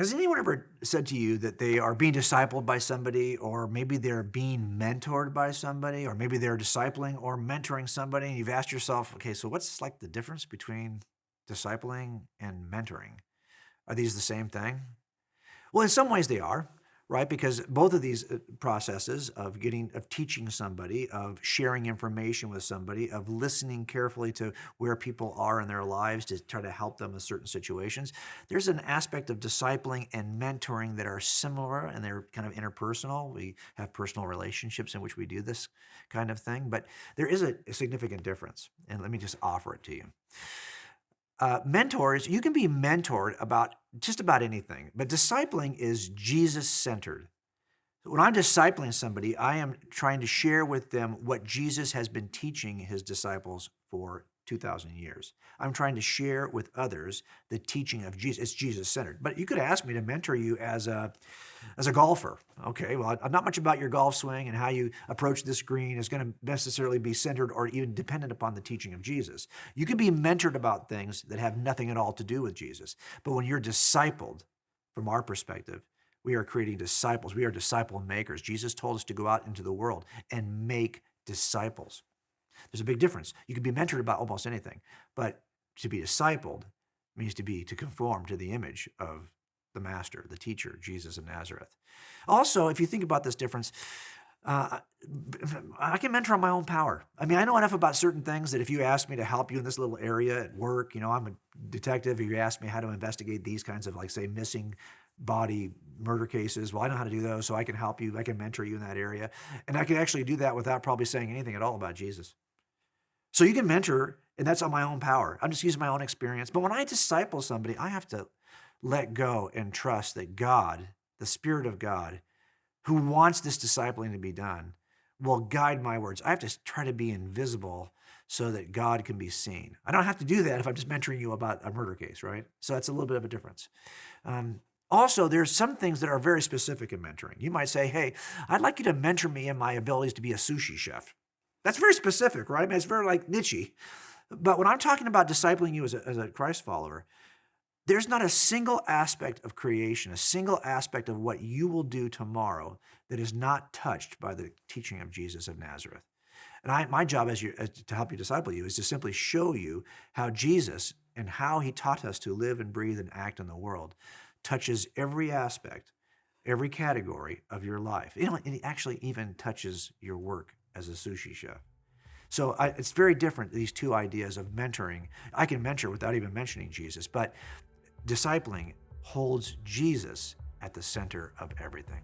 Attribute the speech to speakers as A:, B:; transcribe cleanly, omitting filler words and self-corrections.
A: Has anyone ever said to you that they are being discipled by somebody, or maybe they're being mentored by somebody, or maybe they're discipling or mentoring somebody, and you've asked yourself, okay, so what's like the difference between discipling and mentoring? Are these the same thing? Well, in some ways they are, right? Because both of these processes of teaching somebody, of sharing information with somebody, of listening carefully to where people are in their lives to try to help them in certain situations, there's an aspect of discipling and mentoring that are similar and they're kind of interpersonal. We have personal relationships in which we do this kind of thing, but there is a significant difference. And let me just offer it to you. Mentors, you can be mentored about just about anything, but discipling is Jesus centered. When I'm discipling somebody, I am trying to share with them what Jesus has been teaching his disciples for 2,000 years. I'm trying to share with others the teaching of Jesus. It's Jesus centered. But you could ask me to mentor you as a golfer. Okay, well, not much about your golf swing and how you approach this green is going to necessarily be centered or even dependent upon the teaching of Jesus. You can be mentored about things that have nothing at all to do with Jesus. But when you're discipled, from our perspective, we are creating disciples. We are disciple makers. Jesus told us to go out into the world and make disciples. There's a big difference. You can be mentored about almost anything, but to be discipled means to conform to the image of the master, the teacher, Jesus of Nazareth. Also, if you think about this difference, uh, I can mentor on my own power. I mean, I know enough about certain things that if you ask me to help you in this little area at work, I'm a detective. If you ask me how to investigate these kinds of, like, say, missing body murder cases, well, I know how to do those, so I can help you. I can mentor you in that area. And I can actually do that without probably saying anything at all about Jesus. So you can mentor, and that's on my own power. I'm just using my own experience. But when I disciple somebody, I have to let go and trust that God, the Spirit of God, who wants this discipling to be done, will guide my words. I have to try to be invisible so that God can be seen. I don't have to do that if I'm just mentoring you about a murder case, right? So that's a little bit of a difference. Also, there's some things that are very specific in mentoring. You might say, hey, I'd like you to mentor me in my abilities to be a sushi chef. That's very specific, right? I mean, it's very like niche. But when I'm talking about discipling you as a Christ follower, there's not a single aspect of creation, a single aspect of what you will do tomorrow that is not touched by the teaching of Jesus of Nazareth. And my job to help you disciple you is to simply show you how Jesus and how he taught us to live and breathe and act in the world touches every aspect, every category of your life. And it actually even touches your work as a sushi chef. So it's very different, these two ideas of mentoring. I can mentor without even mentioning Jesus, but discipling holds Jesus at the center of everything.